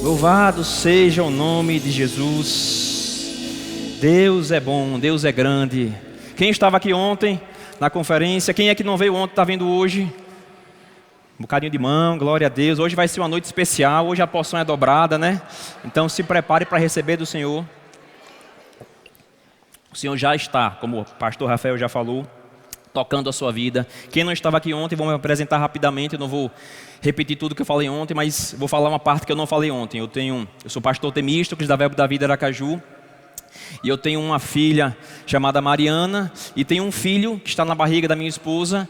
Louvado seja o nome de Jesus. Deus é bom, Deus é grande. Quem estava aqui ontem na conferência? Quem é que não veio ontem, está vendo hoje? Um bocadinho de mão, glória a Deus. Hoje vai ser uma noite especial, hoje a porção é dobrada, né? Então se prepare para receber do Senhor. O Senhor já está, como o pastor Rafael já falou, tocando a sua vida. Quem não estava aqui ontem, vou me apresentar rapidamente. Eu não vou repetir tudo que eu falei ontem, mas vou falar uma parte que eu não falei ontem. Eu sou pastor Temístocles da Verbo da Vida Aracaju. E eu tenho uma filha chamada Mariana. E tenho um filho que está na barriga da minha esposa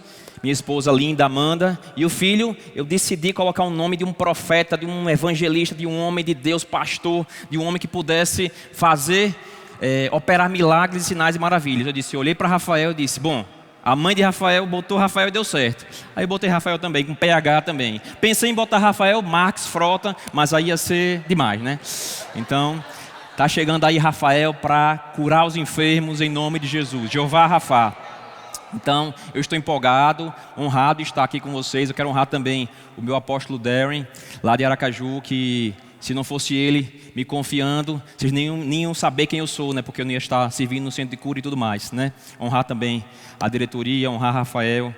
linda, Amanda. E o filho, eu decidi colocar o nome de um profeta, de um evangelista, de um homem de Deus, pastor, de um homem que pudesse fazer, operar milagres, sinais e maravilhas. Eu olhei para Rafael e disse, bom, a mãe de Rafael botou Rafael e deu certo. Aí eu botei Rafael também, com PH também. Pensei em botar Rafael Marques Frota, mas aí ia ser demais, né? Então, tá chegando aí Rafael para curar os enfermos em nome de Jesus. Jeová Rafá. Então, eu estou empolgado, honrado de estar aqui com vocês. Eu quero honrar também o meu apóstolo Darren, lá de Aracaju, que se não fosse ele me confiando, vocês nem iam saber quem eu sou, né? Porque eu não ia estar servindo no centro de cura e tudo mais, né? Honrar também a diretoria, honrar Rafael.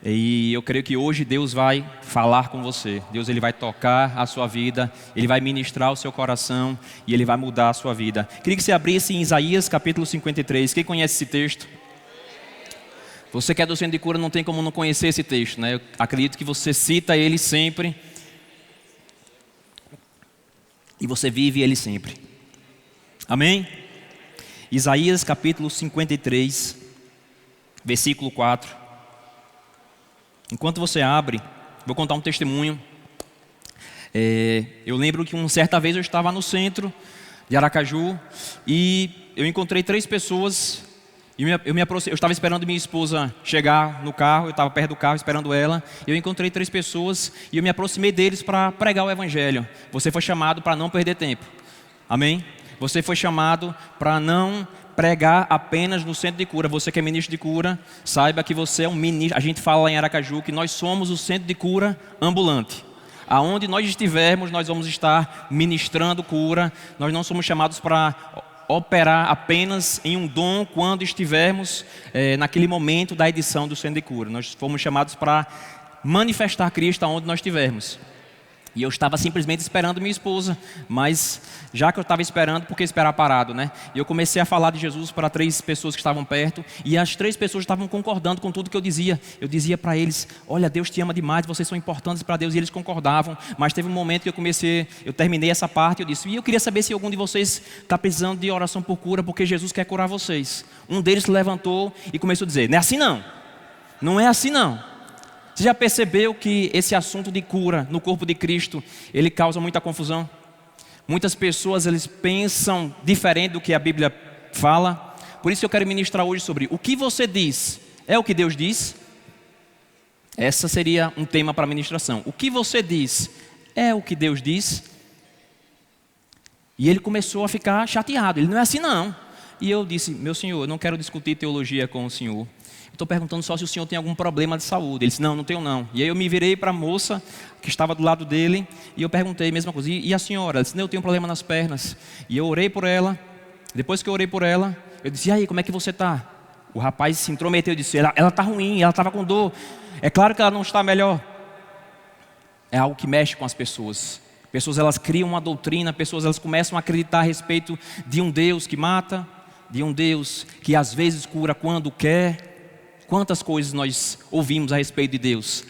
E eu creio que hoje Deus vai falar com você. Deus ele vai tocar a sua vida, Ele vai ministrar o seu coração e Ele vai mudar a sua vida. Queria que você abrisse em Isaías capítulo 53. Quem conhece esse texto? Você que é do centro de cura não tem como não conhecer esse texto, né? Eu acredito que você cita ele sempre. E você vive ele sempre. Amém? Isaías capítulo 53, versículo 4. Enquanto você abre, vou contar um testemunho. Eu lembro que uma certa vez eu estava no centro de Aracaju e eu encontrei 3 pessoas. Eu estava esperando minha esposa chegar no carro, eu estava perto do carro esperando ela. Eu encontrei 3 pessoas e eu me aproximei deles para pregar o evangelho. Você foi chamado para não perder tempo. Amém? Você foi chamado para não pregar apenas no centro de cura. Você que é ministro de cura, saiba que você é um ministro. A gente fala lá em Aracaju que nós somos o centro de cura ambulante. Aonde nós estivermos, nós vamos estar ministrando cura. Nós não somos chamados para operar apenas em um dom quando estivermos naquele momento da edição do centro de cura. Nós fomos chamados para manifestar Cristo aonde nós estivermos. E eu estava simplesmente esperando minha esposa, mas já que eu estava esperando, por que esperar parado, né? E eu comecei a falar de Jesus para 3 pessoas que estavam perto, e as 3 pessoas estavam concordando com tudo que eu dizia. Eu dizia para eles, olha, Deus te ama demais, vocês são importantes para Deus, e eles concordavam. Mas teve um momento que eu terminei essa parte, eu disse, e eu queria saber se algum de vocês está precisando de oração por cura, porque Jesus quer curar vocês. Um deles se levantou e começou a dizer, não é assim não, não é assim não. Você já percebeu que esse assunto de cura no corpo de Cristo, ele causa muita confusão? Muitas pessoas, eles pensam diferente do que a Bíblia fala. Por isso eu quero ministrar hoje sobre o que você diz é o que Deus diz. Essa seria um tema para a ministração. O que você diz é o que Deus diz. E ele começou a ficar chateado. Ele não é assim não. E eu disse, meu senhor, eu não quero discutir teologia com o senhor. Estou perguntando só se o senhor tem algum problema de saúde. Ele disse, não tenho não. E aí eu me virei para a moça que estava do lado dele e eu perguntei a mesma coisa. E a senhora? Ela disse, não, eu tenho um problema nas pernas. E eu orei por ela. Depois que eu orei por ela, eu disse, e aí, como é que você está? O rapaz se intrometeu e disse, ela está ruim, ela estava com dor. É claro que ela não está melhor. É algo que mexe com as pessoas. Pessoas, elas criam uma doutrina, pessoas, elas começam a acreditar a respeito de um Deus que mata, de um Deus que às vezes cura quando quer. Quantas coisas nós ouvimos a respeito de Deus.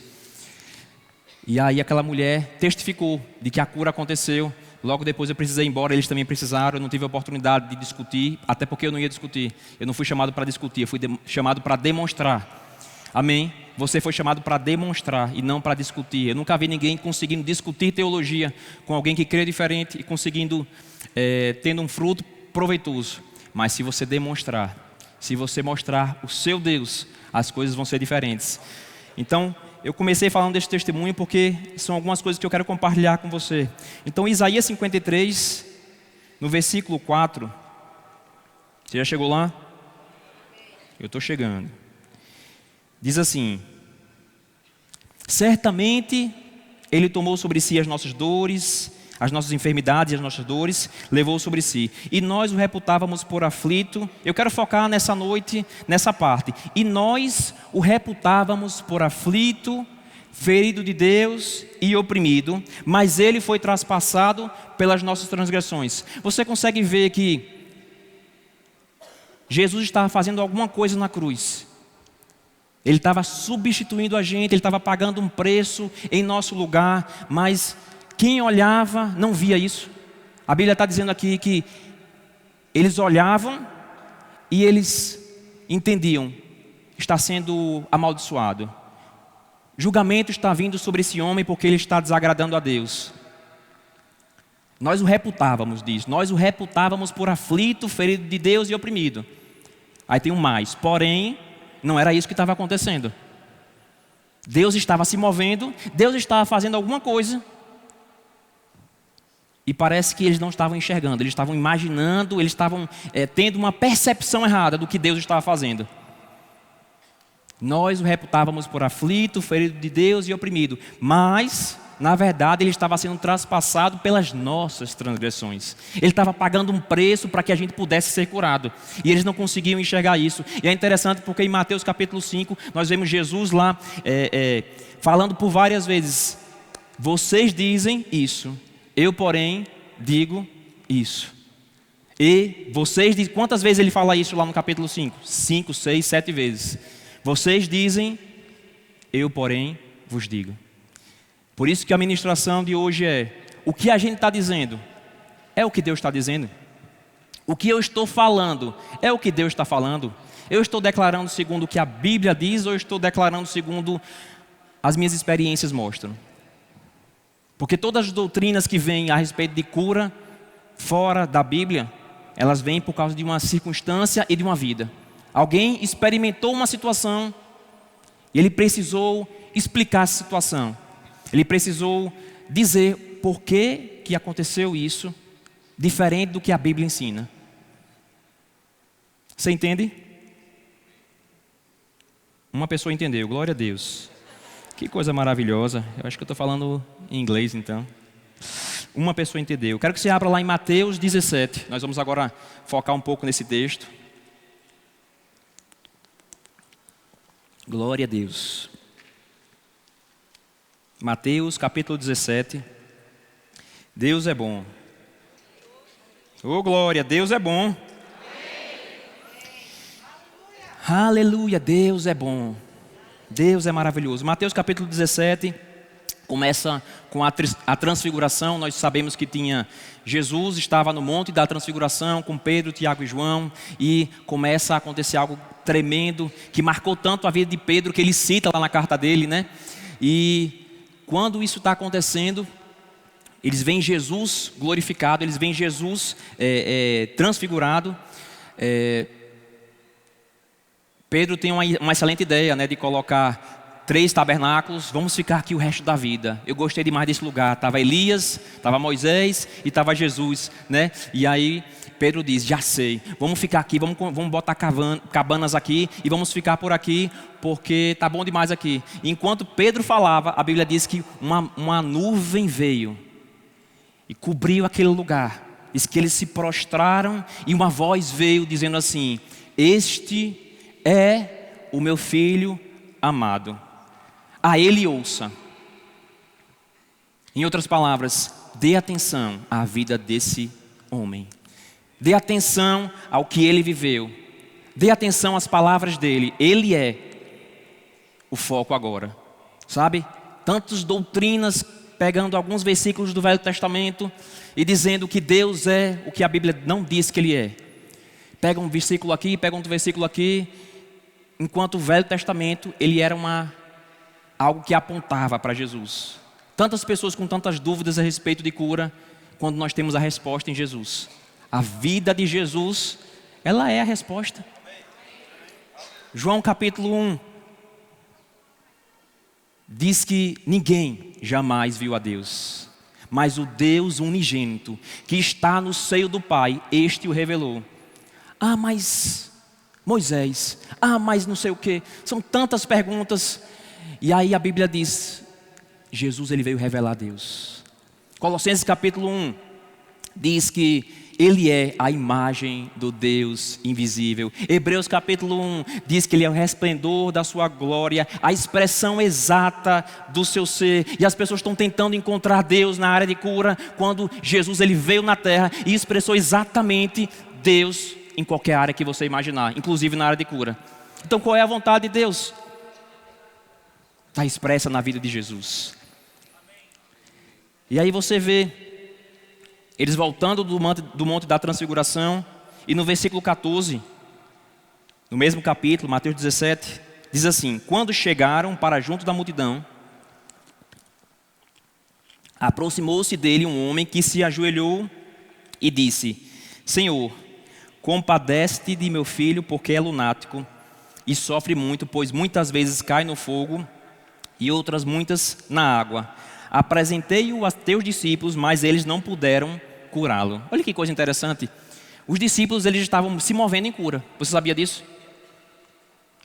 E aí aquela mulher testificou de que a cura aconteceu. Logo depois eu precisei ir embora, eles também precisaram. Eu não tive a oportunidade de discutir, até porque eu não ia discutir. Eu não fui chamado para discutir, eu fui chamado para demonstrar. Amém? Você foi chamado para demonstrar e não para discutir. Eu nunca vi ninguém conseguindo discutir teologia com alguém que crê diferente e conseguindo, tendo um fruto proveitoso. Mas se você demonstrar, se você mostrar o seu Deus, as coisas vão ser diferentes. Então, eu comecei falando desse testemunho porque são algumas coisas que eu quero compartilhar com você. Então, Isaías 53, no versículo 4. Você já chegou lá? Eu estou chegando. Diz assim, certamente Ele tomou sobre si as nossas dores as nossas enfermidades e as nossas dores, levou sobre si. E nós o reputávamos por aflito. Eu quero focar nessa noite, nessa parte. E nós o reputávamos por aflito, ferido de Deus e oprimido, mas ele foi traspassado pelas nossas transgressões. Você consegue ver que Jesus estava fazendo alguma coisa na cruz. Ele estava substituindo a gente, ele estava pagando um preço em nosso lugar, mas quem olhava não via isso. A Bíblia está dizendo aqui que eles olhavam e eles entendiam: está sendo amaldiçoado. Julgamento está vindo sobre esse homem porque ele está desagradando a Deus. Nós o reputávamos disso, nós o reputávamos por aflito, ferido de Deus e oprimido. Aí tem um mais, porém, não era isso que estava acontecendo. Deus estava se movendo, Deus estava fazendo alguma coisa, e parece que eles não estavam enxergando, eles estavam imaginando, eles estavam tendo uma percepção errada do que Deus estava fazendo. Nós o reputávamos por aflito, ferido de Deus e oprimido, mas na verdade ele estava sendo traspassado pelas nossas transgressões. Ele estava pagando um preço para que a gente pudesse ser curado, e eles não conseguiam enxergar isso. E é interessante porque em Mateus capítulo 5 nós vemos Jesus lá falando por várias vezes: vocês dizem isso, eu porém digo isso. E vocês dizem, quantas vezes ele fala isso lá no capítulo 5? 5, 6, 7 vezes. Vocês dizem, eu porém vos digo. Por isso que a ministração de hoje é: o que a gente está dizendo é o que Deus está dizendo? O que eu estou falando é o que Deus está falando? Eu estou declarando segundo o que a Bíblia diz, ou eu estou declarando segundo as minhas experiências mostram? Porque todas as doutrinas que vêm a respeito de cura fora da Bíblia, elas vêm por causa de uma circunstância e de uma vida. Alguém experimentou uma situação e ele precisou explicar essa situação. Ele precisou dizer por que aconteceu isso, diferente do que a Bíblia ensina. Você entende? Uma pessoa entendeu, glória a Deus. Que coisa maravilhosa. Eu acho que eu estou falando em inglês então. Uma pessoa entendeu. Quero que você abra lá em Mateus 17. Nós vamos agora focar um pouco nesse texto. Glória a Deus. Mateus capítulo 17. Deus é bom. Oh glória, Deus é bom. Aleluia, Deus é bom. Deus é maravilhoso. Mateus capítulo 17 começa com a transfiguração. Nós sabemos que Jesus estava no monte da transfiguração com Pedro, Tiago e João, e começa a acontecer algo tremendo que marcou tanto a vida de Pedro que ele cita lá na carta dele, né? E quando isso está acontecendo, eles veem Jesus glorificado, eles veem Jesus transfigurado. Pedro tem uma excelente ideia, né, de colocar 3 tabernáculos. Vamos ficar aqui o resto da vida. Eu gostei demais desse lugar. Estava Elias, estava Moisés e estava Jesus, né? E aí Pedro diz: já sei, vamos ficar aqui, vamos botar cabanas aqui e vamos ficar por aqui, porque está bom demais aqui. E enquanto Pedro falava, a Bíblia diz que uma nuvem veio e cobriu aquele lugar. Diz que eles se prostraram e uma voz veio dizendo assim: este é o meu filho amado, a ele ouça. Em outras palavras, dê atenção à vida desse homem. Dê atenção ao que ele viveu. Dê atenção às palavras dele. Ele é o foco agora. Sabe? Tantas doutrinas pegando alguns versículos do Velho Testamento e dizendo que Deus é o que a Bíblia não diz que ele é. Pega um versículo aqui, pega outro versículo aqui. Enquanto o Velho Testamento, ele era algo que apontava para Jesus. Tantas pessoas com tantas dúvidas a respeito de cura, quando nós temos a resposta em Jesus. A vida de Jesus, ela é a resposta. João capítulo 1 diz que ninguém jamais viu a Deus, mas o Deus unigênito que está no seio do Pai, este o revelou. Ah, mas Moisés, mas não sei o que. São tantas perguntas. E aí a Bíblia diz: Jesus, ele veio revelar a Deus. Colossenses capítulo 1 diz que Ele é a imagem do Deus invisível. Hebreus capítulo 1 diz que Ele é o resplendor da sua glória, a expressão exata do seu ser. E as pessoas estão tentando encontrar Deus na área de cura, quando Jesus ele veio na terra e expressou exatamente Deus em qualquer área que você imaginar, inclusive na área de cura. Então qual é a vontade de Deus? Está expressa na vida de Jesus. E aí você vê eles voltando do monte da transfiguração, e no versículo 14, no mesmo capítulo, Mateus 17, diz assim: quando chegaram para junto da multidão, aproximou-se dele um homem que se ajoelhou e disse: Senhor, compadece-te de meu filho, porque é lunático e sofre muito, pois muitas vezes cai no fogo e outras muitas na água. Apresentei-o a teus discípulos, mas eles não puderam curá-lo. Olha que coisa interessante. Os discípulos eles estavam se movendo em cura. Você sabia disso?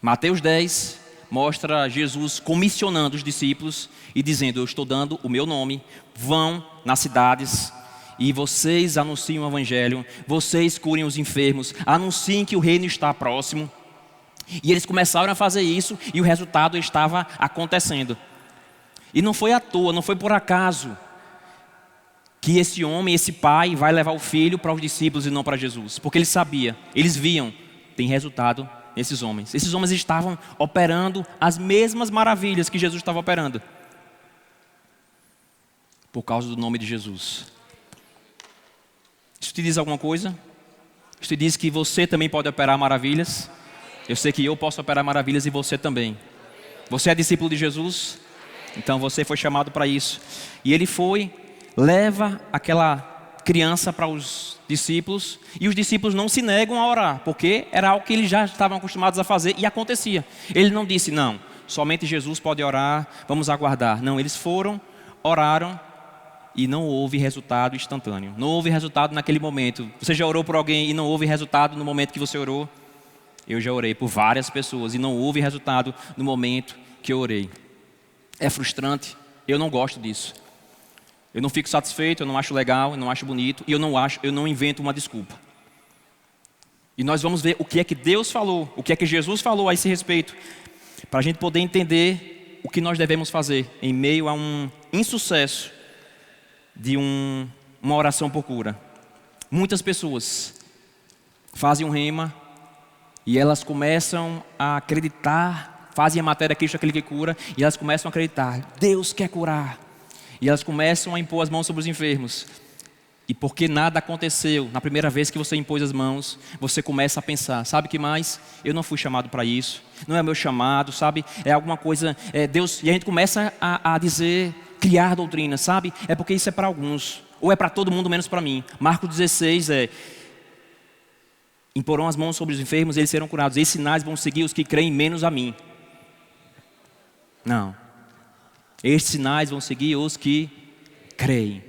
Mateus 10 mostra Jesus comissionando os discípulos e dizendo: eu estou dando o meu nome, vão nas cidades e vocês anunciem o evangelho, vocês curem os enfermos, anunciem que o reino está próximo. E eles começaram a fazer isso e o resultado estava acontecendo. E não foi à toa, não foi por acaso que esse homem, esse pai vai levar o filho para os discípulos e não para Jesus. Porque ele sabia, eles viam, tem resultado nesses homens. Esses homens estavam operando as mesmas maravilhas que Jesus estava operando. Por causa do nome de Jesus. Isso te diz alguma coisa? Isso te diz que você também pode operar maravilhas? Eu sei que eu posso operar maravilhas e você também. Você é discípulo de Jesus? Então você foi chamado para isso. E ele foi, leva aquela criança para os discípulos. E os discípulos não se negam a orar, porque era algo que eles já estavam acostumados a fazer e acontecia. Ele não disse: não, somente Jesus pode orar, vamos aguardar. Não, eles foram, oraram e não houve resultado instantâneo. Não houve resultado naquele momento. Você já orou por alguém e não houve resultado no momento que você orou? Eu já orei por várias pessoas e não houve resultado no momento que eu orei. É frustrante, eu não gosto disso. Eu não fico satisfeito, eu não acho legal, eu não acho bonito e eu não invento uma desculpa. E nós vamos ver o que é que Deus falou, o que é que Jesus falou a esse respeito, para a gente poder entender o que nós devemos fazer em meio a um insucesso de uma oração por cura. Muitas pessoas fazem um rema e elas começam a acreditar, fazem a matéria Cristo aquele que cura, e elas começam a acreditar: Deus quer curar. E elas começam a impor as mãos sobre os enfermos. E porque nada aconteceu na primeira vez que você impôs as mãos, você começa a pensar: sabe o que mais? Eu não fui chamado para isso, não é meu chamado, sabe? É alguma coisa, Deus. E a gente começa a dizer, criar doutrina, sabe? É porque isso é para alguns, ou é para todo mundo menos para mim. Marcos 16 imporão as mãos sobre os enfermos e eles serão curados. Esses sinais vão seguir os que creem menos a mim. Não. Estes sinais vão seguir os que creem.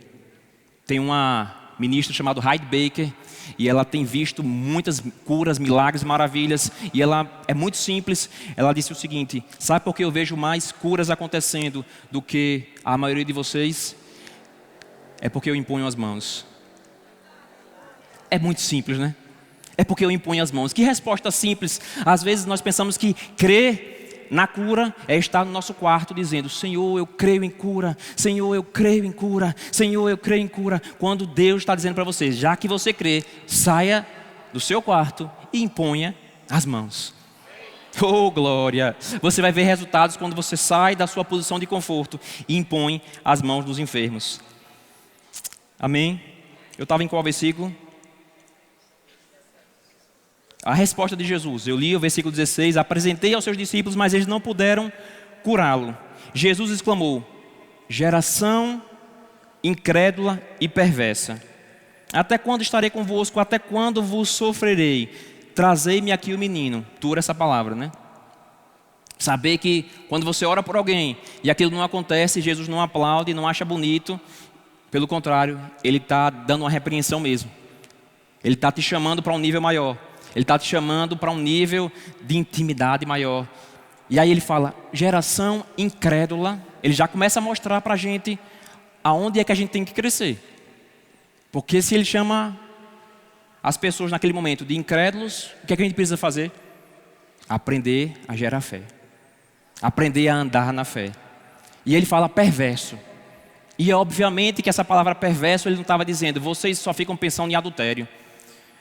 Tem uma ministra chamada Heidi Baker e ela tem visto muitas curas, milagres, maravilhas. E ela é muito simples. Ela disse o seguinte: sabe por que eu vejo mais curas acontecendo do que a maioria de vocês? É porque eu imponho as mãos. É muito simples, né? É porque eu imponho as mãos. Que resposta simples. Às vezes nós pensamos que crer na cura é estar no nosso quarto dizendo: Senhor, eu creio em cura. Senhor, eu creio em cura. Senhor, eu creio em cura. Quando Deus está dizendo para você: já que você crê, saia do seu quarto e imponha as mãos. Oh, glória! Você vai ver resultados quando você sai da sua posição de conforto e impõe as mãos dos enfermos. Amém? Eu estava em qual versículo? A resposta de Jesus, eu li o versículo 16: apresentei aos seus discípulos, mas eles não puderam curá-lo. Jesus exclamou: geração incrédula e perversa, até quando estarei convosco? Até quando vos sofrerei? Trazei-me aqui o menino. Dura essa palavra, né? Saber que quando você ora por alguém e aquilo não acontece, Jesus não aplaude, não acha bonito. Pelo contrário, Ele está dando uma repreensão mesmo. Ele está te chamando para um nível maior. Ele está te chamando para um nível de intimidade maior. E aí ele fala: geração incrédula. Ele já começa a mostrar para a gente aonde é que a gente tem que crescer. Porque se ele chama as pessoas naquele momento de incrédulos, o que é que a gente precisa fazer? Aprender a gerar fé. Aprender a andar na fé. E ele fala perverso. E obviamente que essa palavra perverso, ele não estava dizendo, vocês só ficam pensando em adultério.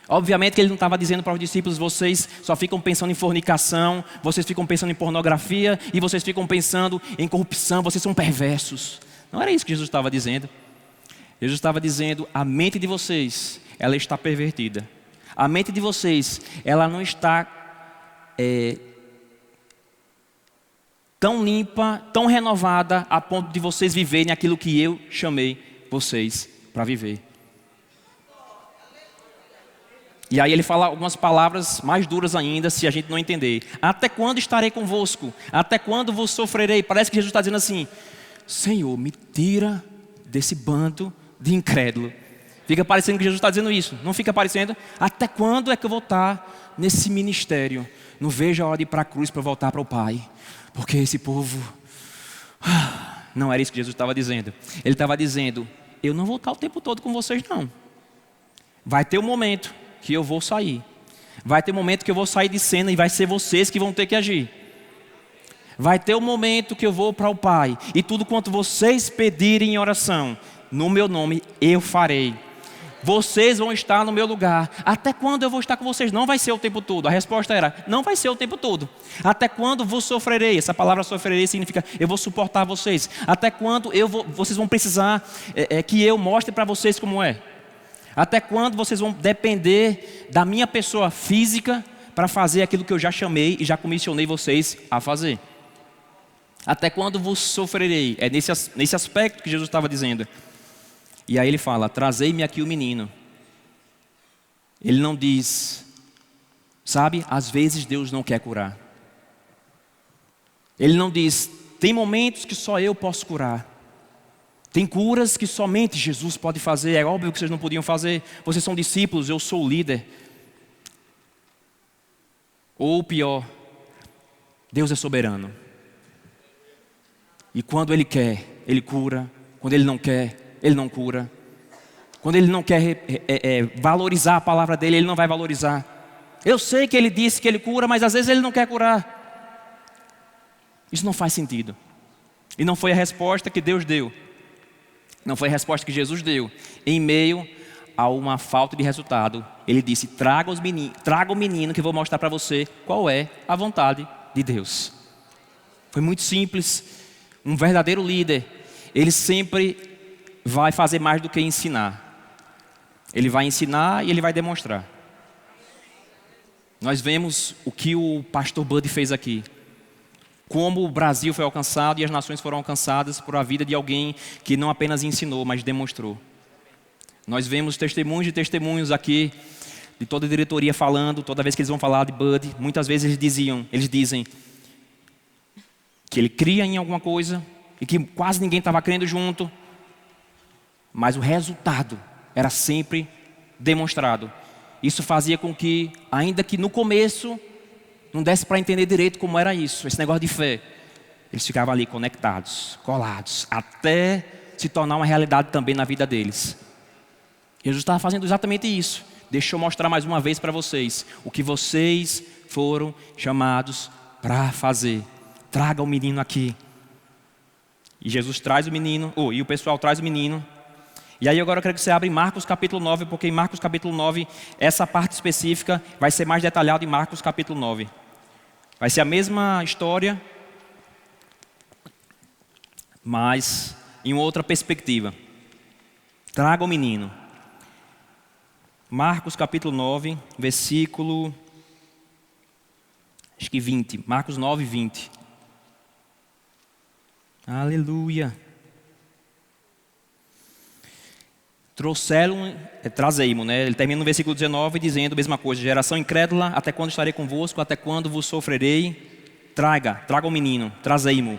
Obviamente que ele não estava dizendo para os discípulos, vocês só ficam pensando em fornicação, vocês ficam pensando em pornografia e vocês ficam pensando em corrupção, vocês são perversos. Não era isso que Jesus estava dizendo. Jesus estava dizendo, a mente de vocês, ela está pervertida. A mente de vocês, ela não está tão limpa, tão renovada, a ponto de vocês viverem aquilo que eu chamei vocês para viver. E aí ele fala algumas palavras mais duras ainda, se a gente não entender. Até quando estarei convosco? Até quando vos sofrerei? Parece que Jesus está dizendo assim, Senhor, me tira desse bando de incrédulo. Fica parecendo que Jesus está dizendo isso. Não fica parecendo? Até quando é que eu vou estar nesse ministério? Não vejo a hora de ir para a cruz para voltar para o Pai. Porque esse povo... Não era isso que Jesus estava dizendo. Ele estava dizendo, eu não vou estar o tempo todo com vocês não. Vai ter um momento que eu vou sair. Vai ter um momento que eu vou sair de cena e vai ser vocês que vão ter que agir. Vai ter um momento que eu vou para o Pai. E tudo quanto vocês pedirem em oração, no meu nome eu farei. Vocês vão estar no meu lugar. Até quando eu vou estar com vocês? Não vai ser o tempo todo. A resposta era, não vai ser o tempo todo. Até quando vos sofrerei? Essa palavra sofrerei significa, eu vou suportar vocês. Até quando vocês vão precisar que eu mostre para vocês como é? Até quando vocês vão depender da minha pessoa física para fazer aquilo que eu já chamei e já comissionei vocês a fazer? Até quando vos sofrerei? É nesse aspecto que Jesus estava dizendo. E aí ele fala, trazei-me aqui o menino. Ele não diz, sabe, às vezes Deus não quer curar. Ele não diz, tem momentos que só eu posso curar. Tem curas que somente Jesus pode fazer. É óbvio que vocês não podiam fazer. Vocês são discípulos, eu sou o líder. Ou pior, Deus é soberano. E quando Ele quer, Ele cura. Quando Ele não quer, Ele não cura. Quando Ele não quer valorizar a palavra dEle, Ele não vai valorizar. Eu sei que Ele disse que Ele cura, mas às vezes Ele não quer curar. Isso não faz sentido. E não foi a resposta que Deus deu. Não foi a resposta que Jesus deu. Em meio a uma falta de resultado, Ele disse, traga o menino que eu vou mostrar para você qual é a vontade de Deus. Foi muito simples. Um verdadeiro líder, ele sempre vai fazer mais do que ensinar. Ele vai ensinar e ele vai demonstrar. Nós vemos o que o pastor Bud fez aqui. Como o Brasil foi alcançado e as nações foram alcançadas por a vida de alguém que não apenas ensinou, mas demonstrou. Nós vemos testemunhos e testemunhos aqui de toda a diretoria falando, toda vez que eles vão falar de Bud, muitas vezes eles dizem que ele cria em alguma coisa e que quase ninguém estava crendo junto, mas o resultado era sempre demonstrado. Isso fazia com que, ainda que no começo não desse para entender direito como era isso, esse negócio de fé, eles ficavam ali conectados, colados, até se tornar uma realidade também na vida deles. Jesus estava fazendo exatamente isso. Deixa eu mostrar mais uma vez para vocês o que vocês foram chamados para fazer. Traga o menino aqui. E Jesus traz o menino, e o pessoal traz o menino. E aí agora eu quero que você abra em Marcos capítulo 9, porque em Marcos capítulo 9, essa parte específica vai ser mais detalhada em Marcos capítulo 9. Vai ser a mesma história, mas em outra perspectiva. Traga o menino. Marcos capítulo 9, versículo, acho que 20. Marcos 9, 20. Aleluia. Trazei-mo, né? Ele termina no versículo 19 dizendo a mesma coisa. Geração incrédula, até quando estarei convosco? Até quando vos sofrerei? Traga o menino, trazei-mo.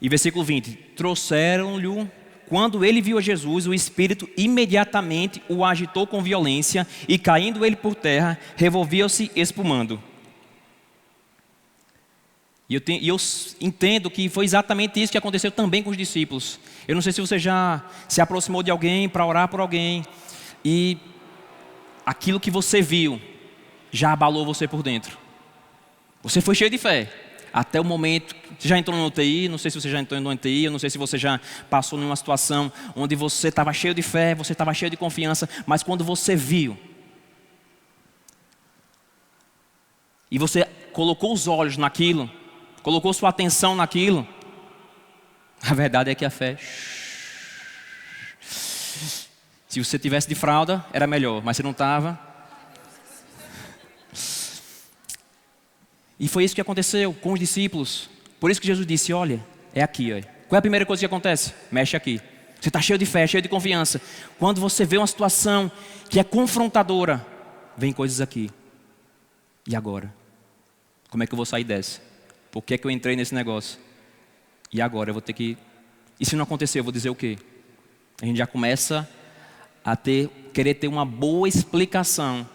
E versículo 20. Trouxeram-lhe, quando ele viu a Jesus, o Espírito imediatamente o agitou com violência e caindo ele por terra, revolvia-se espumando. E eu entendo que foi exatamente isso que aconteceu também com os discípulos. Eu não sei se você já se aproximou de alguém para orar por alguém e aquilo que você viu já abalou você por dentro. Você foi cheio de fé até o momento. Você já entrou no UTI, não sei se você já entrou no UTI, eu não sei se você já passou numa situação onde você estava cheio de fé, você estava cheio de confiança, mas quando você viu e você colocou os olhos naquilo, colocou sua atenção naquilo, a verdade é que a fé, se você tivesse de fralda, era melhor, mas você não estava. E foi isso que aconteceu com os discípulos. Por isso que Jesus disse, olha, é aqui. Olha. Qual é a primeira coisa que acontece? Mexe aqui. Você está cheio de fé, cheio de confiança. Quando você vê uma situação que é confrontadora, vem coisas aqui. E agora? Como é que eu vou sair dessa? Por que é que eu entrei nesse negócio? E agora eu vou ter que... E se não acontecer, eu vou dizer o quê? A gente já começa a querer ter uma boa explicação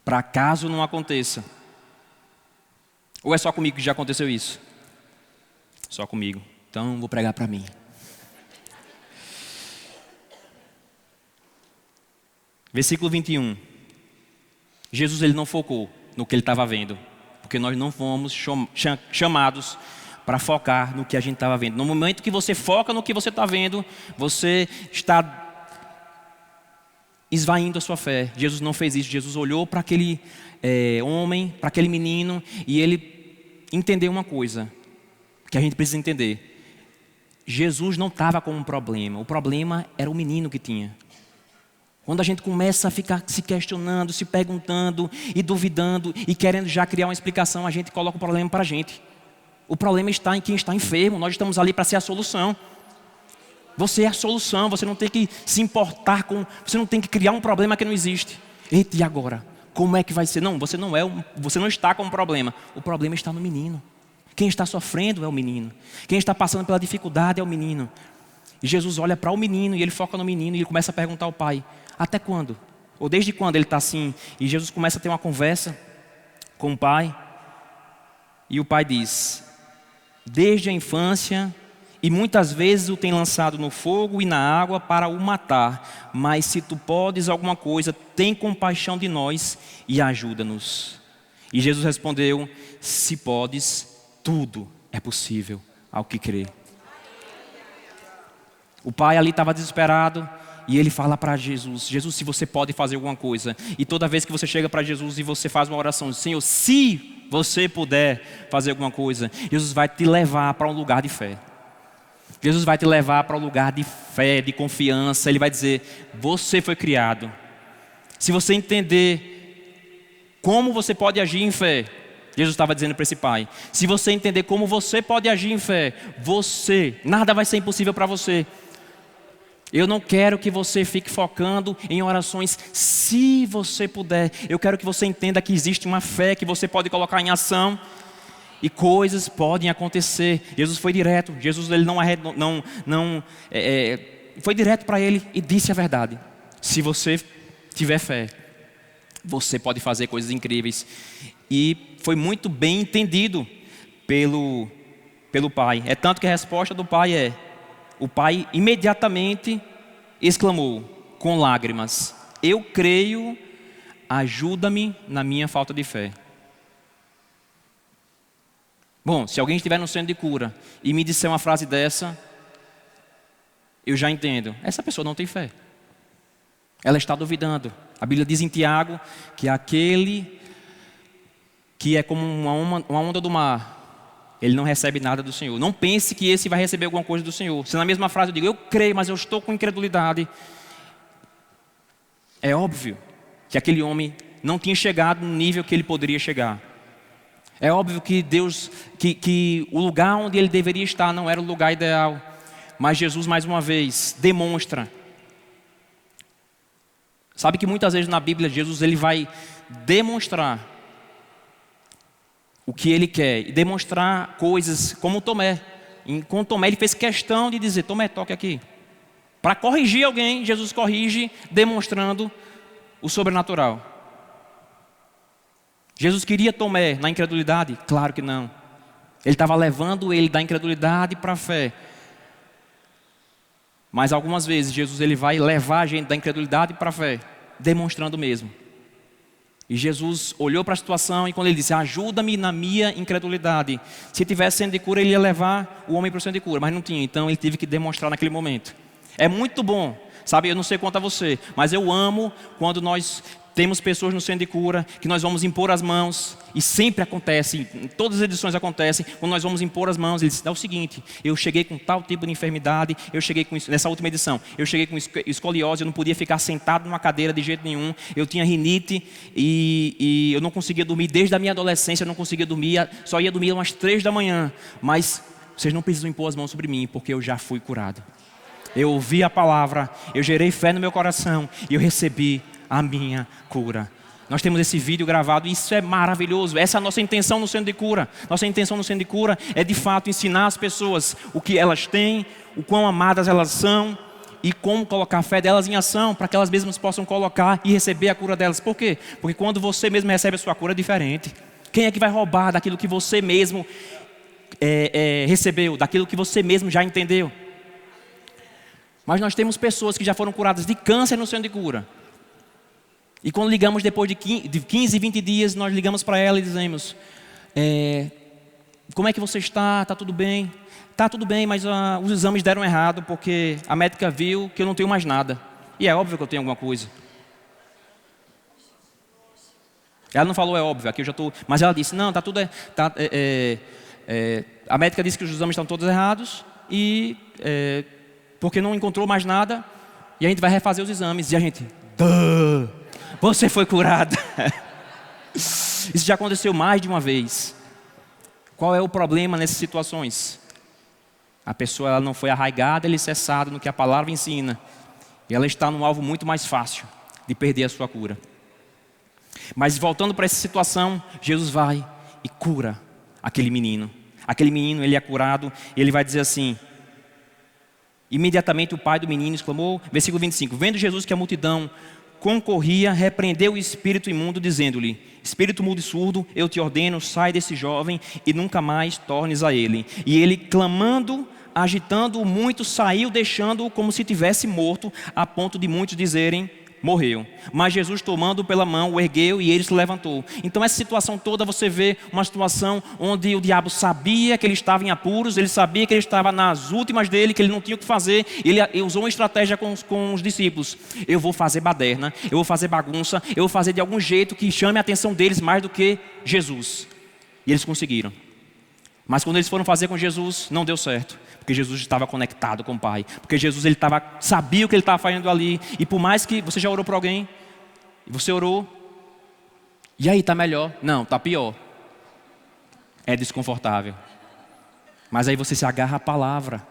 para caso não aconteça. Ou é só comigo que já aconteceu isso? Só comigo. Então vou pregar para mim. Versículo 21. Jesus ele não focou no que ele estava vendo. Porque nós não fomos chamados para focar no que a gente estava vendo. No momento que você foca no que você está vendo, você está esvaindo a sua fé. Jesus não fez isso. Jesus olhou para aquele homem, para aquele menino, e ele entendeu uma coisa que a gente precisa entender. Jesus não estava com um problema. O problema era o menino que tinha. Quando a gente começa a ficar se questionando, se perguntando e duvidando e querendo já criar uma explicação, a gente coloca o problema para a gente. O problema está em quem está enfermo. Nós estamos ali para ser a solução. Você é a solução. Você não tem que se importar com... Você não tem que criar um problema que não existe. Eita, e agora? Como é que vai ser? Não, você não está com um problema. O problema está no menino. Quem está sofrendo é o menino. Quem está passando pela dificuldade é o menino. E Jesus olha para o menino e ele foca no menino e ele começa a perguntar ao pai, até quando? Ou desde quando ele está assim? E Jesus começa a ter uma conversa com o pai. E o pai diz, desde a infância, e muitas vezes o tem lançado no fogo e na água para o matar. Mas se tu podes alguma coisa, tem compaixão de nós e ajuda-nos. E Jesus respondeu, se podes, tudo é possível ao que crê. O pai ali estava desesperado e ele fala para Jesus, Jesus, se você pode fazer alguma coisa. E toda vez que você chega para Jesus e você faz uma oração, Senhor, se você puder fazer alguma coisa, Jesus vai te levar para um lugar de fé. Jesus vai te levar para um lugar de fé, de confiança. Ele vai dizer, você foi criado. Se você entender como você pode agir em fé, Jesus estava dizendo para esse pai, se você entender como você pode agir em fé, nada vai ser impossível para você. Eu não quero que você fique focando em orações, se você puder. Eu quero que você entenda que existe uma fé que você pode colocar em ação. E coisas podem acontecer. Jesus foi direto. Jesus ele foi direto para ele e disse a verdade. Se você tiver fé, você pode fazer coisas incríveis. E foi muito bem entendido pelo pai. É tanto que a resposta do pai o pai imediatamente exclamou com lágrimas, eu creio, ajuda-me na minha falta de fé. Bom, se alguém estiver no centro de cura e me disser uma frase dessa, eu já entendo. Essa pessoa não tem fé. Ela está duvidando. A Bíblia diz em Tiago que aquele que é como uma onda do mar, ele não recebe nada do Senhor. Não pense que esse vai receber alguma coisa do Senhor. Se na mesma frase eu digo, eu creio, mas eu estou com incredulidade. É óbvio que aquele homem não tinha chegado no nível que ele poderia chegar. É óbvio que Deus, que o lugar onde ele deveria estar não era o lugar ideal. Mas Jesus mais uma vez demonstra. Sabe que muitas vezes na Bíblia Jesus ele vai demonstrar o que ele quer. E demonstrar coisas como Tomé. Com Tomé ele fez questão de dizer, Tomé, toque aqui. Para corrigir alguém, Jesus corrige demonstrando o sobrenatural. Jesus queria Tomé na incredulidade? Claro que não. Ele estava levando ele da incredulidade para a fé. Mas algumas vezes Jesus ele vai levar a gente da incredulidade para a fé, demonstrando mesmo. E Jesus olhou para a situação e quando ele disse, ajuda-me na minha incredulidade. Se tivesse centro de cura, ele ia levar o homem para o centro de cura, mas não tinha. Então ele teve que demonstrar naquele momento. É muito bom, sabe, eu não sei quanto a você, mas eu amo quando nós temos pessoas no centro de cura, que nós vamos impor as mãos, e sempre acontece, em todas as edições acontecem, quando nós vamos impor as mãos, ele diz, é o seguinte, eu cheguei com tal tipo de enfermidade, eu cheguei com, nessa última edição, eu cheguei com escoliose, eu não podia ficar sentado numa cadeira de jeito nenhum, eu tinha rinite, e eu não conseguia dormir, desde a minha adolescência eu não conseguia dormir, só ia dormir umas 3 da manhã, mas vocês não precisam impor as mãos sobre mim, porque eu já fui curado. Eu ouvi a palavra, eu gerei fé no meu coração, e eu recebi a minha cura. Nós temos esse vídeo gravado e isso é maravilhoso. Essa é a nossa intenção no centro de cura. Nossa intenção no centro de cura é de fato ensinar as pessoas o que elas têm, o quão amadas elas são e como colocar a fé delas em ação para que elas mesmas possam colocar e receber a cura delas. Por quê? Porque quando você mesmo recebe a sua cura é diferente. Quem é que vai roubar daquilo que você mesmo recebeu, daquilo que você mesmo já entendeu? Mas nós temos pessoas que já foram curadas de câncer no centro de cura. E quando ligamos depois de 15, 20 dias, nós ligamos para ela e dizemos, como é que você está? Está tudo bem? Está tudo bem, mas os exames deram errado, porque a médica viu que eu não tenho mais nada. E é óbvio que eu tenho alguma coisa. Ela não falou é óbvio, aqui eu já estou... Mas ela disse, não, está tudo... a médica disse que os exames estão todos errados, e porque não encontrou mais nada, e a gente vai refazer os exames. E a gente... Você foi curado. Isso já aconteceu mais de uma vez. Qual é o problema nessas situações? A pessoa ela não foi arraigada, alicerçada no que a palavra ensina. E ela está num alvo muito mais fácil de perder a sua cura. Mas voltando para essa situação, Jesus vai e cura aquele menino. Aquele menino, ele é curado e ele vai dizer assim... Imediatamente o pai do menino exclamou, versículo 25, vendo Jesus que a multidão concorria, repreendeu o espírito imundo, dizendo-lhe, espírito mudo e surdo, eu te ordeno, sai desse jovem e nunca mais tornes a ele. E ele, clamando, agitando-o muito, saiu, deixando-o como se tivesse morto, a ponto de muitos dizerem, morreu. Mas Jesus, tomando-o pela mão, o ergueu e ele se levantou. Então essa situação toda você vê uma situação onde o diabo sabia que ele estava em apuros, ele sabia que ele estava nas últimas dele, que ele não tinha o que fazer. Ele usou uma estratégia com os discípulos. Eu vou fazer baderna, eu vou fazer bagunça, eu vou fazer de algum jeito que chame a atenção deles mais do que Jesus. E eles conseguiram. Mas quando eles foram fazer com Jesus, não deu certo. Porque Jesus estava conectado com o Pai. Porque Jesus ele sabia o que ele estava fazendo ali. E por mais que você já orou por alguém, e você orou, e aí está melhor? Não, está pior. É desconfortável. Mas aí você se agarra à palavra.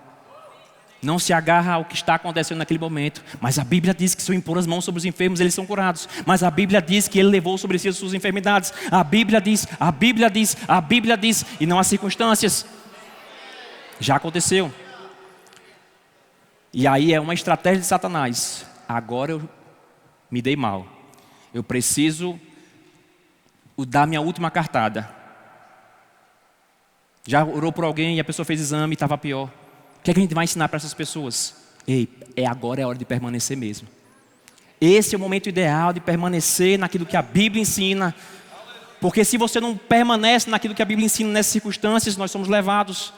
Não se agarra ao que está acontecendo naquele momento. Mas a Bíblia diz que se eu impor as mãos sobre os enfermos, eles são curados. Mas a Bíblia diz que ele levou sobre si as suas enfermidades. A Bíblia diz, a Bíblia diz, a Bíblia diz. E não há circunstâncias. Já aconteceu. E aí é uma estratégia de Satanás. Agora eu me dei mal. Eu preciso dar minha última cartada. Já orou por alguém e a pessoa fez exame e estava pior. O que é que a gente vai ensinar para essas pessoas? Ei, agora é a hora de permanecer mesmo. Esse é o momento ideal de permanecer naquilo que a Bíblia ensina. Porque se você não permanece naquilo que a Bíblia ensina nessas circunstâncias, nós somos levados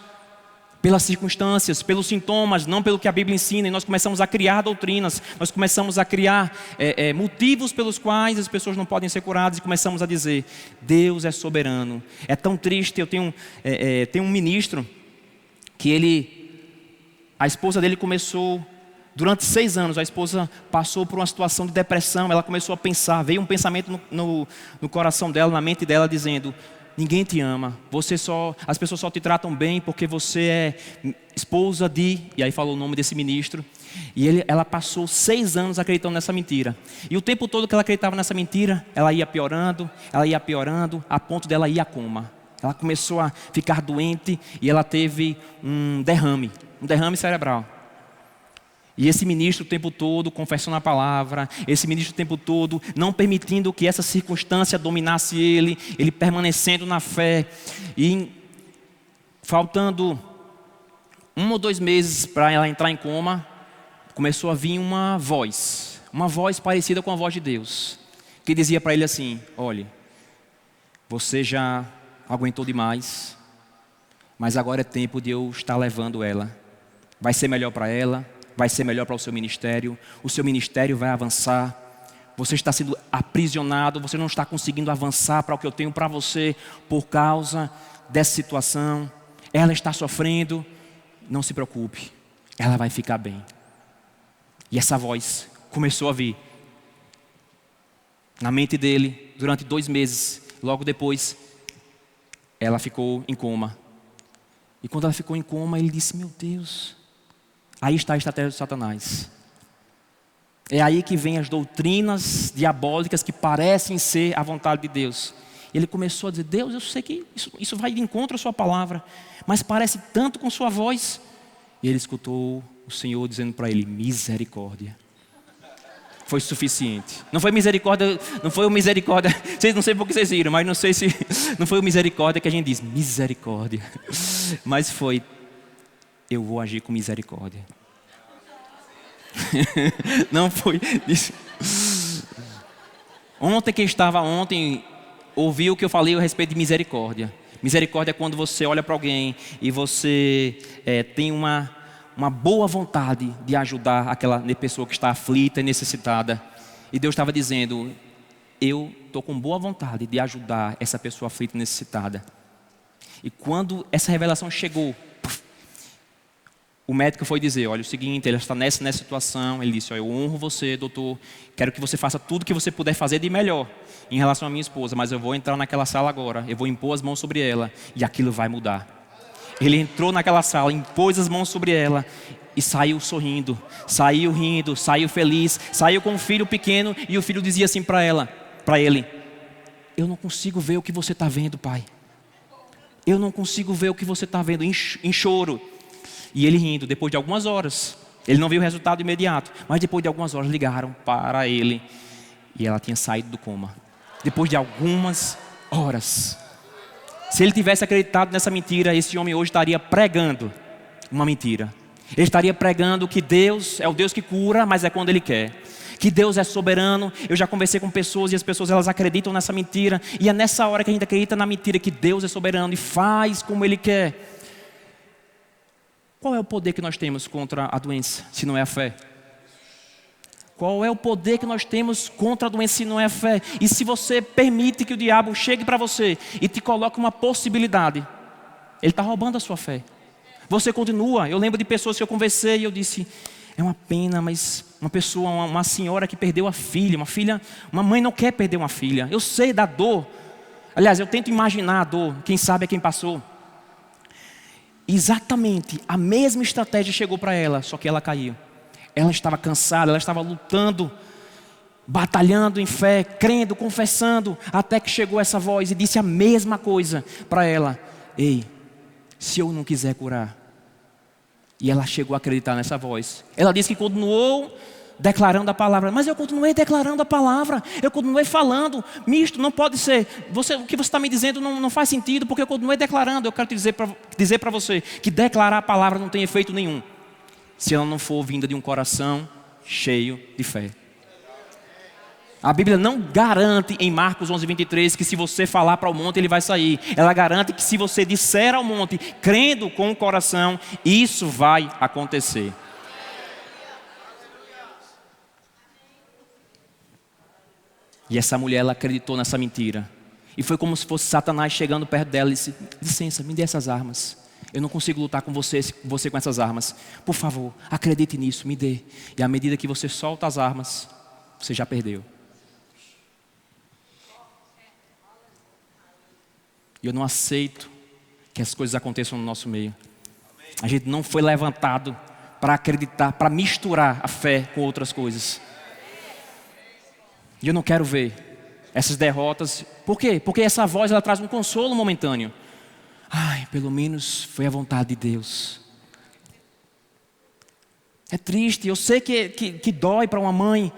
pelas circunstâncias, pelos sintomas, não pelo que a Bíblia ensina. E nós começamos a criar doutrinas, nós começamos a criar motivos pelos quais as pessoas não podem ser curadas. E começamos a dizer, Deus é soberano. É tão triste, eu tenho um ministro que a esposa dele começou, durante 6 anos, a esposa passou por uma situação de depressão. Ela começou a pensar, veio um pensamento no coração dela, na mente dela, dizendo, ninguém te ama, as pessoas só te tratam bem porque você é esposa de... E aí falou o nome desse ministro. E ela passou 6 anos acreditando nessa mentira. E o tempo todo que ela acreditava nessa mentira, ela ia piorando, a ponto dela ir a coma. Ela começou a ficar doente e ela teve um derrame cerebral. E esse ministro o tempo todo confessando a palavra, esse ministro o tempo todo não permitindo que essa circunstância dominasse ele permanecendo na fé. E faltando 1 ou 2 meses para ela entrar em coma, começou a vir uma voz parecida com a voz de Deus, que dizia para ele assim: olhe, você já aguentou demais, mas agora é tempo de eu estar levando ela. Vai ser melhor para ela, vai ser melhor para o seu ministério vai avançar. Você está sendo aprisionado, você não está conseguindo avançar para o que eu tenho para você por causa dessa situação. Ela está sofrendo, não se preocupe, ela vai ficar bem. E essa voz começou a vir na mente dele durante 2 meses. Logo depois, ela ficou em coma. E quando ela ficou em coma, ele disse: meu Deus, aí está a estratégia de Satanás. É aí que vem as doutrinas diabólicas que parecem ser a vontade de Deus. Ele começou a dizer: Deus, eu sei que isso vai de encontro à sua palavra, mas parece tanto com sua voz. E ele escutou o Senhor dizendo para ele: misericórdia. Foi suficiente. Não foi misericórdia, não foi o misericórdia. Vocês não sei por que vocês riram, mas não sei se não foi o misericórdia que a gente diz, misericórdia. Mas foi: eu vou agir com misericórdia. Não foi isso. Quem estava ontem ouviu o que eu falei a respeito de misericórdia. Misericórdia é quando você olha para alguém e você tem uma boa vontade de ajudar aquela pessoa que está aflita e necessitada. E Deus estava dizendo: eu estou com boa vontade de ajudar essa pessoa aflita e necessitada. E quando essa revelação chegou, o médico foi dizer: olha, o seguinte, ele está nessa situação. Ele disse: olha, eu honro você, doutor, quero que você faça tudo que você puder fazer de melhor em relação à minha esposa, mas eu vou entrar naquela sala agora, eu vou impor as mãos sobre ela e aquilo vai mudar. Ele entrou naquela sala, impôs as mãos sobre ela e saiu sorrindo, saiu rindo, saiu feliz, saiu com um filho pequeno. E o filho dizia assim para ele: eu não consigo ver o que você está vendo, pai. Eu não consigo ver o que você está vendo, em choro. E ele rindo, depois de algumas horas, ele não viu o resultado imediato, mas depois de algumas horas ligaram para ele e ela tinha saído do coma. Depois de algumas horas. Se ele tivesse acreditado nessa mentira, esse homem hoje estaria pregando uma mentira. Ele estaria pregando que Deus é o Deus que cura, mas é quando Ele quer. Que Deus é soberano. Eu já conversei com pessoas e as pessoas elas acreditam nessa mentira. E é nessa hora que a gente acredita na mentira que Deus é soberano e faz como Ele quer. Qual é o poder que nós temos contra a doença, se não é a fé? Qual é o poder que nós temos contra a doença, se não é a fé? E se você permite que o diabo chegue para você e te coloque uma possibilidade, ele está roubando a sua fé. Você continua. Eu lembro de pessoas que eu conversei e eu disse: é uma pena, mas uma pessoa, uma senhora que perdeu a filha, uma mãe não quer perder uma filha. Eu sei da dor. Aliás, eu tento imaginar a dor. Quem sabe é quem passou. Exatamente a mesma estratégia chegou para ela, só que ela caiu. Ela estava cansada, ela estava lutando, batalhando em fé, crendo, confessando, até que chegou essa voz e disse a mesma coisa para ela: ei, se eu não quiser curar. E ela chegou a acreditar nessa voz. Ela disse que continuou declarando a palavra. Mas eu continuei declarando a palavra, eu continuei falando. Misto, não pode ser. O que você está me dizendo não faz sentido, porque eu continuei declarando. Eu quero te dizer para você que declarar a palavra não tem efeito nenhum, se ela não for vinda de um coração cheio de fé. A Bíblia não garante em Marcos 11:23 que se você falar para o monte ele vai sair. Ela garante que se você disser ao monte, crendo com o coração, isso vai acontecer. E essa mulher, ela acreditou nessa mentira. E foi como se fosse Satanás chegando perto dela e disse: licença, me dê essas armas. Eu não consigo lutar com você com essas armas. Por favor, acredite nisso, me dê. E à medida que você solta as armas, você já perdeu. E eu não aceito que as coisas aconteçam no nosso meio. A gente não foi levantado para acreditar, para misturar a fé com outras coisas. E eu não quero ver essas derrotas. Por quê? Porque essa voz ela traz um consolo momentâneo. Ai, pelo menos foi a vontade de Deus. É triste, eu sei que dói para uma mãe,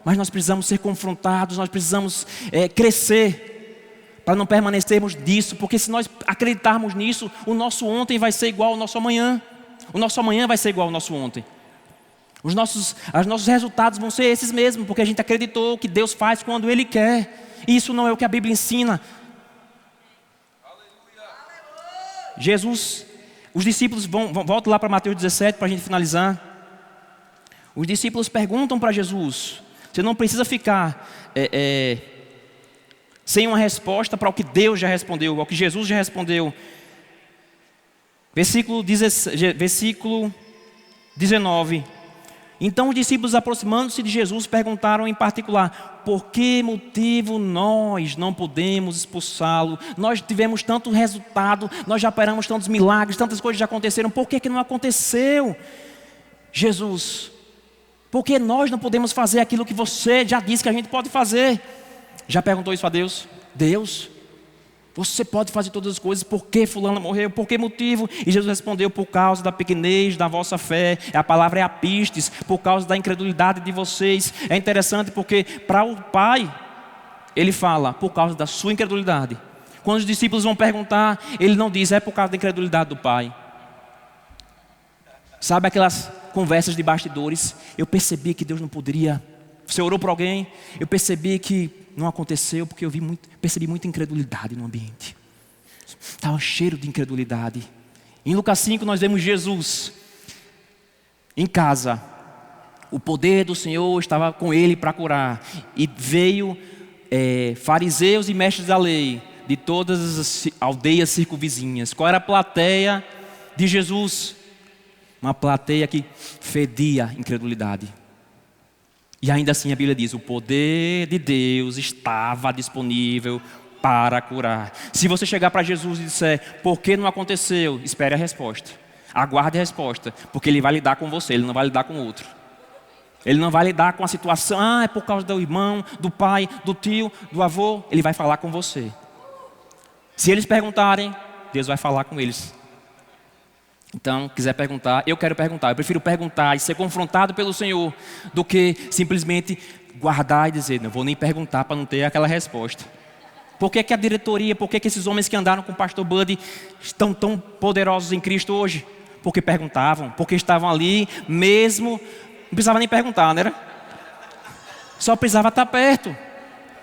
mas nós precisamos ser confrontados, nós precisamos crescer para não permanecermos nisso, porque se nós acreditarmos nisso, o nosso ontem vai ser igual ao nosso amanhã. O nosso amanhã vai ser igual ao nosso ontem. Os nossos resultados vão ser esses mesmos, porque a gente acreditou que Deus faz quando Ele quer. E isso não é o que a Bíblia ensina. Jesus, os discípulos voltam lá para Mateus 17 para a gente finalizar. Os discípulos perguntam para Jesus. Você não precisa ficar sem uma resposta para o que Deus já respondeu, ao que Jesus já respondeu. Versículo 19. Então os discípulos, aproximando-se de Jesus, perguntaram em particular: por que motivo nós não podemos expulsá-lo? Nós tivemos tanto resultado, nós já operamos tantos milagres, tantas coisas já aconteceram, por que não aconteceu? Jesus, por que nós não podemos fazer aquilo que você já disse que a gente pode fazer? Já perguntou isso a Deus? Deus, você pode fazer todas as coisas, por que fulano morreu? Por que motivo? E Jesus respondeu: por causa da pequenez da vossa fé. A palavra é apistes, por causa da incredulidade de vocês. É interessante porque para o Pai, Ele fala, por causa da sua incredulidade. Quando os discípulos vão perguntar, Ele não diz, é por causa da incredulidade do Pai. Sabe aquelas conversas de bastidores? Eu percebi que Deus não poderia. Você orou por alguém? Eu percebi que não aconteceu porque eu percebi muita incredulidade no ambiente. Estava cheiro de incredulidade. Em Lucas 5 nós vemos Jesus em casa. O poder do Senhor estava com Ele para curar. E veio fariseus e mestres da lei de todas as aldeias circunvizinhas. Qual era a plateia de Jesus? Uma plateia que fedia incredulidade. E ainda assim a Bíblia diz, o poder de Deus estava disponível para curar. Se você chegar para Jesus e disser, por que não aconteceu? Espere a resposta. Aguarde a resposta, porque Ele vai lidar com você, Ele não vai lidar com o outro. Ele não vai lidar com a situação, é por causa do irmão, do pai, do tio, do avô. Ele vai falar com você. Se eles perguntarem, Deus vai falar com eles. Então, quiser perguntar, eu quero perguntar. Eu prefiro perguntar e ser confrontado pelo Senhor do que simplesmente guardar e dizer, não vou nem perguntar para não ter aquela resposta. Por que a diretoria, por que esses homens que andaram com o pastor Buddy estão tão poderosos em Cristo hoje? Porque perguntavam, porque estavam ali mesmo, não precisava nem perguntar, né? Só precisava estar perto.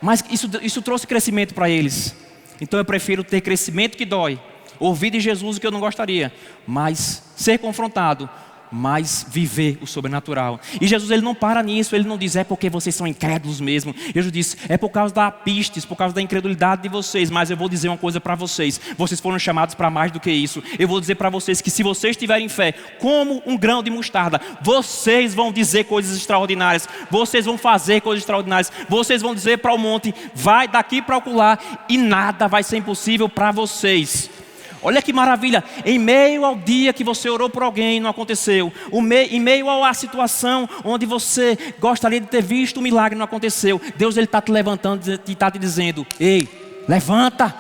Mas isso trouxe crescimento para eles. Então eu prefiro ter crescimento que dói. Ouvir de Jesus o que eu não gostaria, mas ser confrontado, mas viver o sobrenatural. E Jesus, Ele não para nisso, Ele não diz, é porque vocês são incrédulos mesmo. Jesus disse, é por causa da apistes, por causa da incredulidade de vocês, mas eu vou dizer uma coisa para vocês, vocês foram chamados para mais do que isso. Eu vou dizer para vocês que se vocês tiverem fé, como um grão de mostarda, vocês vão dizer coisas extraordinárias, vocês vão fazer coisas extraordinárias, vocês vão dizer para o monte, vai daqui para acolá, e nada vai ser impossível para vocês. Olha que maravilha, em meio ao dia que você orou por alguém e não aconteceu, em meio à situação onde você gostaria de ter visto o milagre e não aconteceu, Deus está te levantando e está te dizendo, ei, levanta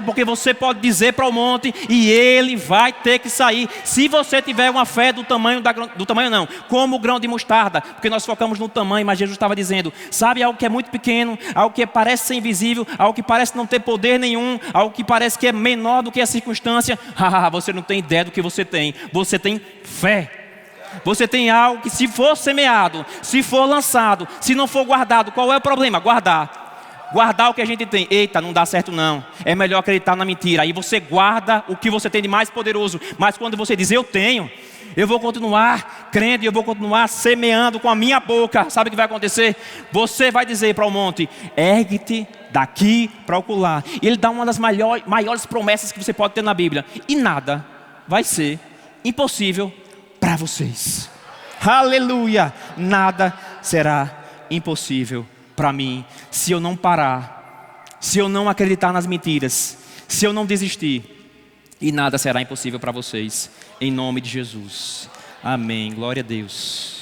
porque você pode dizer para o monte e ele vai ter que sair. Se você tiver uma fé do tamanho não, como o grão de mostarda, porque nós focamos no tamanho, mas Jesus estava dizendo, sabe algo que é muito pequeno, algo que parece ser invisível, algo que parece não ter poder nenhum, algo que parece que é menor do que a circunstância, você não tem ideia do que você tem fé. Você tem algo que se for semeado, se for lançado, se não for guardado, qual é o problema? Guardar o que a gente tem. Eita, não dá certo não. É melhor acreditar na mentira. Aí você guarda o que você tem de mais poderoso. Mas quando você diz, eu tenho, eu vou continuar crendo e eu vou continuar semeando com a minha boca. Sabe o que vai acontecer? Você vai dizer para o monte, ergue-te daqui para acolá. E ele dá uma das maiores promessas que você pode ter na Bíblia. E nada vai ser impossível para vocês. Aleluia! Nada será impossível para mim, se eu não parar, se eu não acreditar nas mentiras, se eu não desistir, e nada será impossível para vocês, em nome de Jesus, amém, glória a Deus.